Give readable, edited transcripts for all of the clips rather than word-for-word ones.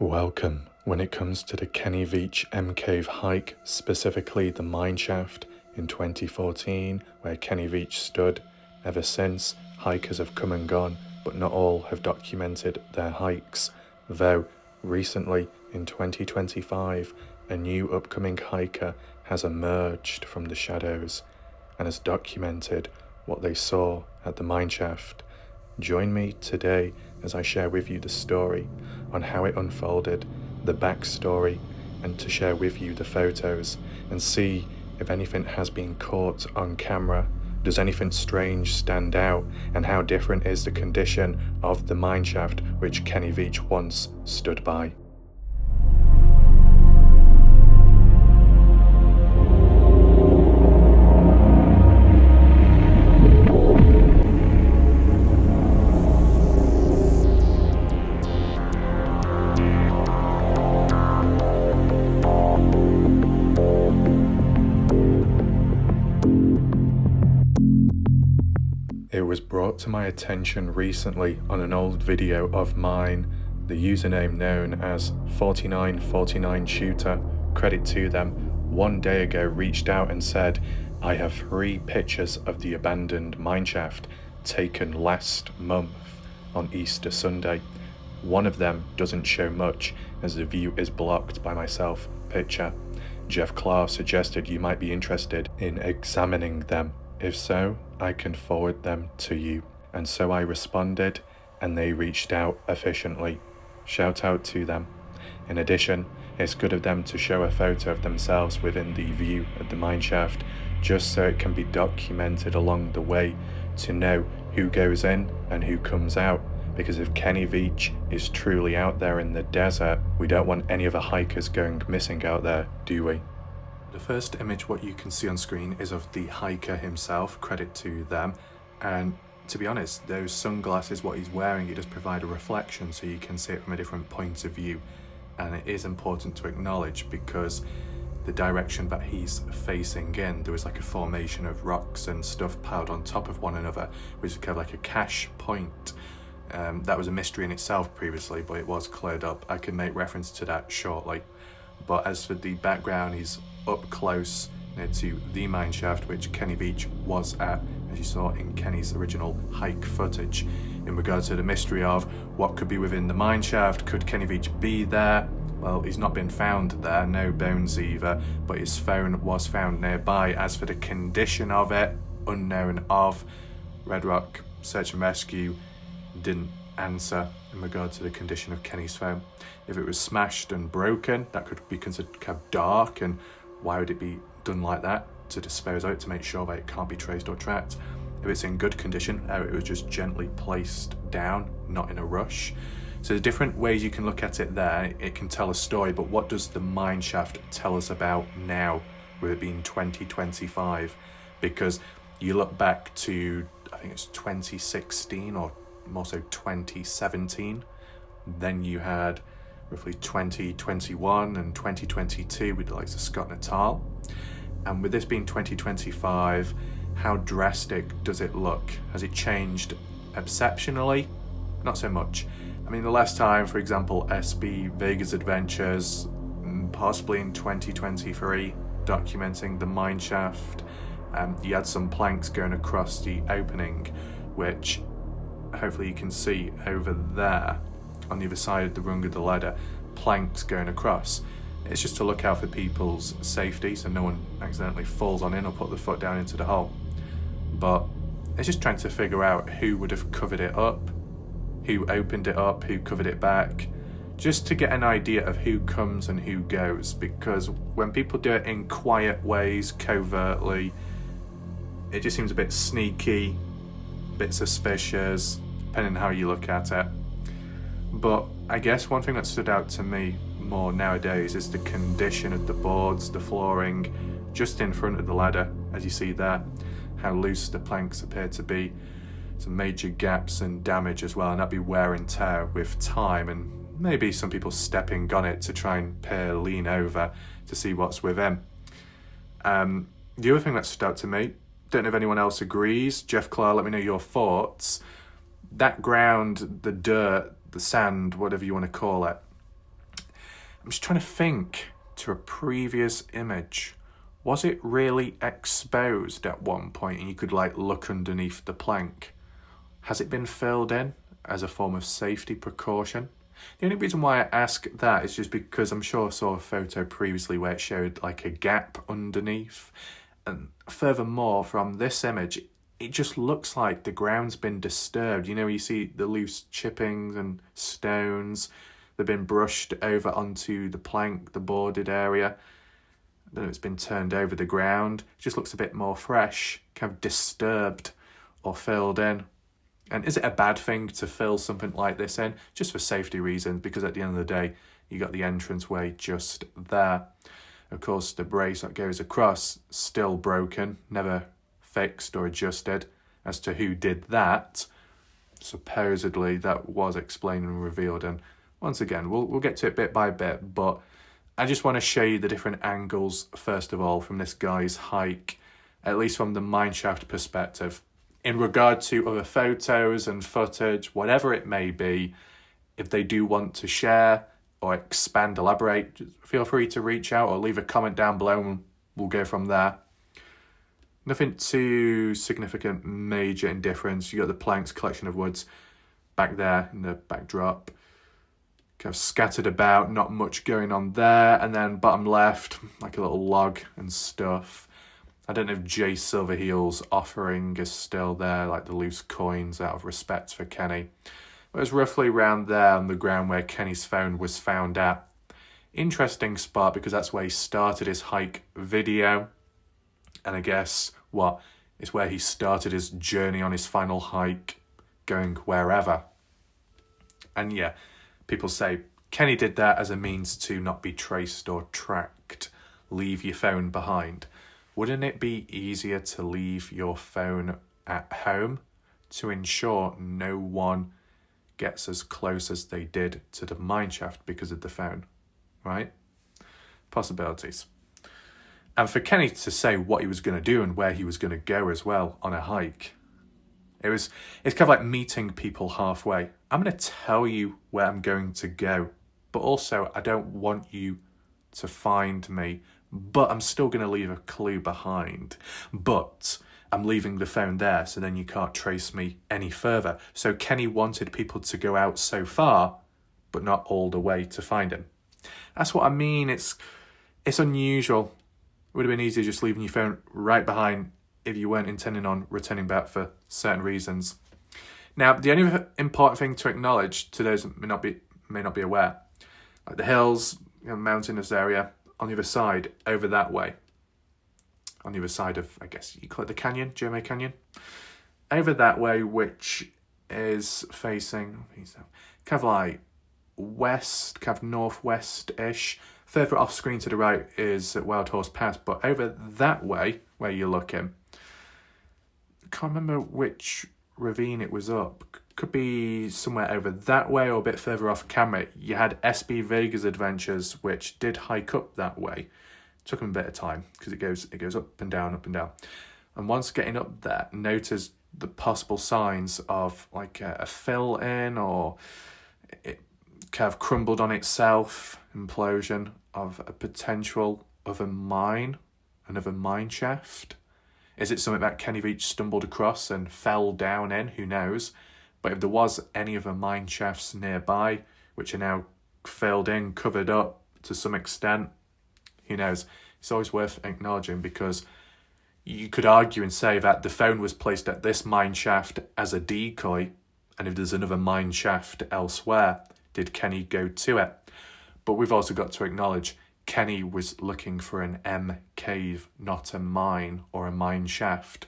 Welcome. When it comes to the Kenny Veach M Cave hike, specifically the Mineshaft in 2014, where Kenny Veach stood, ever since, hikers have come and gone, but not all have documented their hikes. Though, recently, in 2025, a new upcoming hiker has emerged from the shadows and has documented what they saw at the Mineshaft. Join me today as I share with you the story on how it unfolded, the backstory, and to share with you the photos and see if anything has been caught on camera. Does anything strange stand out, and how different is the condition of the mineshaft which Kenny Veach once stood by? It was brought to my attention recently on an old video of mine, the username known as 4949 Shooter, credit to them, one day ago reached out and said, I have 3 pictures of the abandoned mineshaft taken last month on Easter Sunday. One of them doesn't show much as the view is blocked by my self-picture. Jeff Clark suggested you might be interested in examining them. If so, I can forward them to you. And so I responded, and they reached out efficiently. Shout out to them. In addition, it's good of them to show a photo of themselves within the view of the mineshaft, just so it can be documented along the way to know who goes in and who comes out. Because if Kenny Veach is truly out there in the desert, we don't want any other hikers going missing out there, do we? The first image, what you can see on screen, is of the hiker himself, credit to them. And to be honest, those sunglasses, what he's wearing, it does provide a reflection so you can see it from a different point of view. And it is important to acknowledge because the direction that he's facing in, there was like a formation of rocks and stuff piled on top of one another, which is kind of like a cache point. That was a mystery in itself previously, but it was cleared up. I can make reference to that shortly. But as for the background, he's up close near to the mineshaft, which Kenny Veach was at, as you saw in Kenny's original hike footage. In regards to the mystery of what could be within the mineshaft, could Kenny Veach be there? Well, he's not been found there, no bones either, but his phone was found nearby. As for the condition of it, unknown of. Red Rock Search and Rescue didn't answer in regard to the condition of Kenny's phone. If it was smashed and broken, that could be considered kind of dark, and why would it be done like that? To dispose of it, to make sure that it can't be traced or tracked. If it's in good condition, it was just gently placed down, not in a rush. So there's different ways you can look at it there. It can tell a story, but what does the mineshaft tell us about now, with it being 2025? Because you look back to, I think it's 2016 or more so 2017, then you had roughly 2021 and 2022 with the likes of Scott Natal, and with this being 2025, how drastic does it look? Has it changed exceptionally? Not so much. I mean, the last time, for example, SB Vegas Adventures, possibly in 2023, documenting the mineshaft, you had some planks going across the opening, which hopefully you can see over there on the other side of the rung of the ladder, planks going across. It's just to look out for people's safety so no one accidentally falls on in or put the foot down into the hole. But it's just trying to figure out who would have covered it up, who opened it up, who covered it back, just to get an idea of who comes and who goes. Because when people do it in quiet ways, covertly, it just seems a bit sneaky, a bit suspicious, depending on how you look at it. But I guess one thing that stood out to me more nowadays is the condition of the boards, the flooring, just in front of the ladder, as you see there, how loose the planks appear to be. Some major gaps and damage as well, and that'd be wear and tear with time, and maybe some people stepping on it to try and lean over to see what's within. The other thing that stood out to me, don't know if anyone else agrees, Jeff Clark, let me know your thoughts. That ground, the dirt, the sand, whatever you want to call it, I'm just trying to think to a previous image. Was it really exposed at one point and you could like look underneath the plank? Has it been filled in as a form of safety precaution? The only reason why I ask that is just because I'm sure I saw a photo previously where it showed like a gap underneath. And furthermore, from this image, it just looks like the ground's been disturbed. You know, you see the loose chippings and stones. They've been brushed over onto the plank, the boarded area. Then it's been turned over the ground. It just looks a bit more fresh, kind of disturbed or filled in. And is it a bad thing to fill something like this in? Just for safety reasons, because at the end of the day, you got the entranceway just there. Of course, the brace that goes across, still broken, never fixed or adjusted. As to who did that, supposedly that was explained and revealed. And once again, we'll get to it bit by bit, but I just want to show you the different angles, first of all, from this guy's hike, at least from the Mineshaft perspective. In regard to other photos and footage, whatever it may be, if they do want to share or expand, elaborate, feel free to reach out or leave a comment down below and we'll go from there. Nothing too significant, major in difference. You got the planks, collection of woods back there in the backdrop. Kind of scattered about, not much going on there. And then bottom left, like a little log and stuff. I don't know if Jay Silverheel's offering is still there, like the loose coins out of respect for Kenny. It was roughly around there on the ground where Kenny's phone was found at. Interesting spot because that's where he started his hike video. And I guess, it's where he started his journey on his final hike, going wherever. And yeah, people say Kenny did that as a means to not be traced or tracked. Leave your phone behind. Wouldn't it be easier to leave your phone at home to ensure no one gets as close as they did to the mineshaft because of the phone, right? Possibilities. And for Kenny to say what he was going to do and where he was going to go as well on a hike, it's kind of like meeting people halfway. I'm going to tell you where I'm going to go, but also I don't want you to find me, but I'm still going to leave a clue behind. But I'm leaving the phone there, so then you can't trace me any further. So Kenny wanted people to go out so far, but not all the way to find him. That's what I mean. It's unusual. It would have been easier just leaving your phone right behind if you weren't intending on returning back for certain reasons. Now, the only important thing to acknowledge to those that may not be aware, like the hills, mountainous area, on the other side, over that way, on the other side of, I guess you call it the canyon, Jeremy Canyon, over that way, which is facing kind of like west, kind of northwest-ish. Further off screen to the right is Wild Horse Pass, but over that way, where you're looking, I can't remember which ravine it was up. Could be somewhere over that way or a bit further off camera. You had SB Vegas Adventures, which did hike up that way. Took them a bit of time because it goes up and down, up and down. And once getting up there, notice the possible signs of like a fill in or it kind of crumbled on itself, implosion of a potential of a mine, another mine shaft. Is it something that Kenny Veach stumbled across and fell down in? Who knows? But if there was any other mine shafts nearby, which are now filled in, covered up to some extent, who knows? It's always worth acknowledging because you could argue and say that the phone was placed at this mine shaft as a decoy, and if there's another mine shaft elsewhere, did Kenny go to it? But we've also got to acknowledge Kenny was looking for an M cave, not a mine or a mine shaft.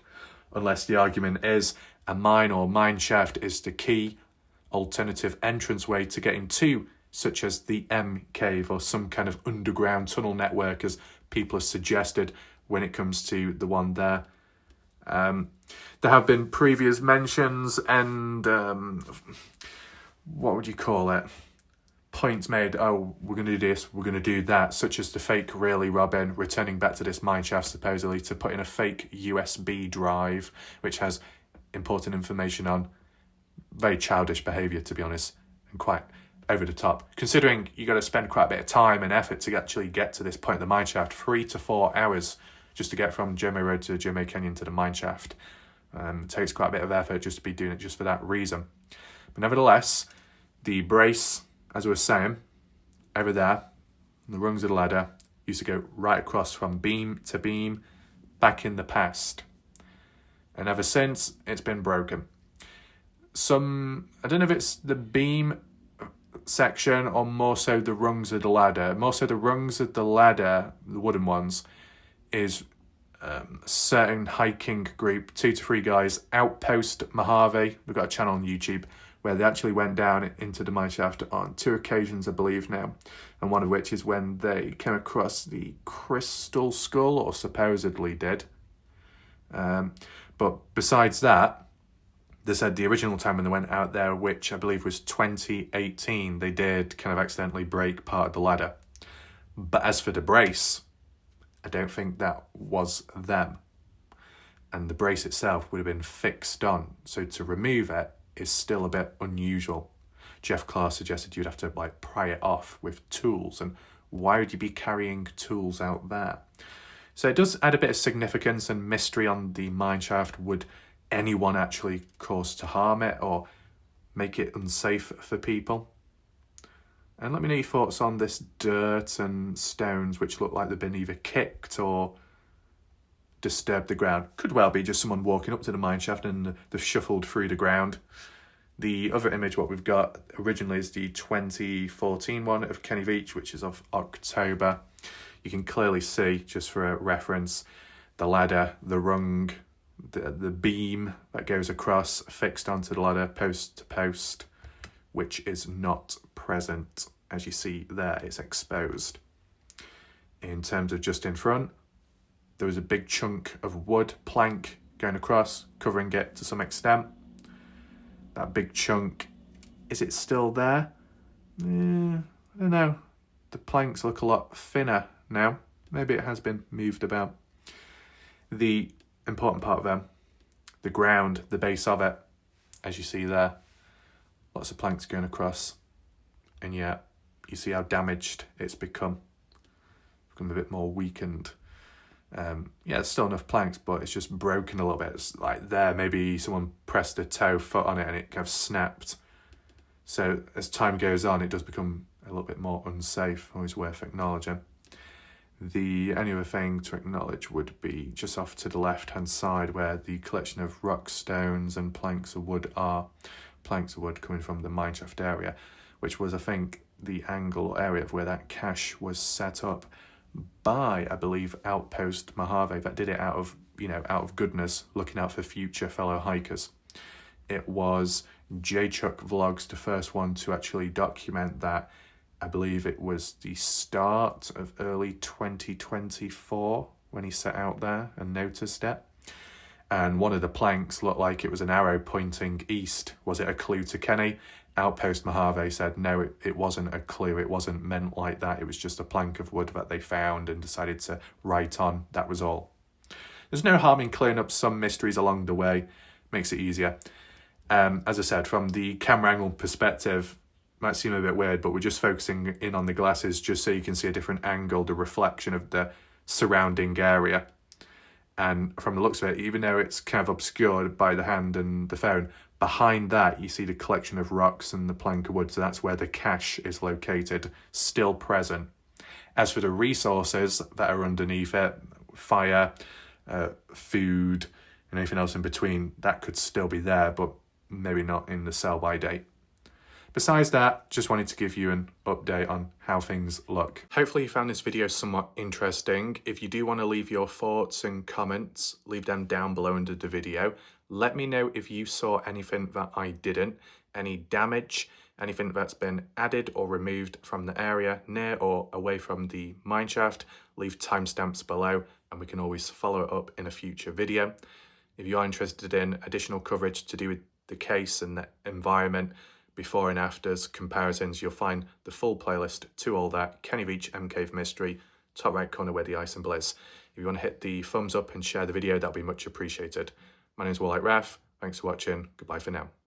Unless the argument is a mine or mine shaft is the key alternative entranceway to getting to, such as the M cave or some kind of underground tunnel network, as people have suggested when it comes to the one there. There have been previous mentions and what would you call it? Points made, oh, we're going to do this, we're going to do that, such as the fake really Robin returning back to this mineshaft supposedly to put in a fake USB drive, which has important information on. Very childish behaviour, to be honest, and quite over the top, considering you got to spend quite a bit of time and effort to actually get to this point of the mineshaft. 3 to 4 hours just to get from Jomo Road to Jomo Canyon to the mineshaft. It takes quite a bit of effort just to be doing it just for that reason. But nevertheless, the brace, as I was saying, over there, the rungs of the ladder, used to go right across from beam to beam back in the past. And ever since, it's been broken. I don't know if it's the beam section or more so the rungs of the ladder. More so the rungs of the ladder, the wooden ones, is a certain hiking group, 2 to 3 guys, Outpost Mojave. We've got a channel on YouTube where they actually went down into the mineshaft on 2 occasions, I believe now, and one of which is when they came across the crystal skull, or supposedly did. But besides that, they said the original time when they went out there, which I believe was 2018, they did kind of accidentally break part of the ladder. But as for the brace, I don't think that was them. And the brace itself would have been fixed on. So to remove it is still a bit unusual. Jeff Clark suggested you'd have to pry it off with tools. And why would you be carrying tools out there? So it does add a bit of significance and mystery on the mineshaft. Would anyone actually cause to harm it or make it unsafe for people? And let me know your thoughts on this dirt and stones, which look like they've been either kicked or disturbed the ground. Could well be just someone walking up to the mineshaft and they've shuffled through the ground. The other image, what we've got originally, is the 2014 one of Kenny Veach, which is of October. You can clearly see, just for a reference, the ladder, the rung, the beam that goes across, fixed onto the ladder, post to post, which is not present. As you see there, it's exposed. In terms of just in front, there was a big chunk of wood plank going across, covering it to some extent. That big chunk, is it still there? I don't know. The planks look a lot thinner now. Maybe it has been moved about. The important part of them, the ground, the base of it, as you see there, lots of planks going across, and yet you see how damaged it's become a bit more weakened. There's still enough planks, but it's just broken a little bit. It's like there, maybe someone pressed a toe, foot on it, and it kind of snapped. So as time goes on, it does become a little bit more unsafe. Always worth acknowledging. The only other thing to acknowledge would be just off to the left-hand side, where the collection of rock, stones and planks of wood are. Planks of wood coming from the mineshaft area, which was, I think, the angle or area of where that cache was set up by, I believe, Outpost Mojave, that did it out of goodness, looking out for future fellow hikers. It was J Chuck Vlogs, the first one to actually document that. I believe it was the start of early 2024 when he set out there and noticed it. And one of the planks looked like it was an arrow pointing east. Was it a clue to Kenny? Outpost Mojave said no, it wasn't a clue. It wasn't meant like that. It was just a plank of wood that they found and decided to write on. That was all. There's no harm in clearing up some mysteries along the way. Makes it easier. As I said, from the camera angle perspective, might seem a bit weird, but we're just focusing in on the glasses just so you can see a different angle, the reflection of the surrounding area. And from the looks of it, even though it's kind of obscured by the hand and the phone, behind that you see the collection of rocks and the plank of wood, so that's where the cache is located, still present. As for the resources that are underneath it, fire, food, and anything else in between, that could still be there, but maybe not in the sell-by date. Besides that, just wanted to give you an update on how things look. Hopefully you found this video somewhat interesting. If you do want to leave your thoughts and comments, leave them down below under the video. Let me know if you saw anything that I didn't, any damage, anything that's been added or removed from the area near or away from the mineshaft. Leave timestamps below and we can always follow it up in a future video. If you are interested in additional coverage to do with the case and the environment, before and afters, comparisons, you'll find the full playlist to all that. Kenny Veach, M Cave Mystery, top right corner where the ice and bliss. If you want to hit the thumbs up and share the video, that'll be much appreciated. My name's Warlike Raf. Thanks for watching. Goodbye for now.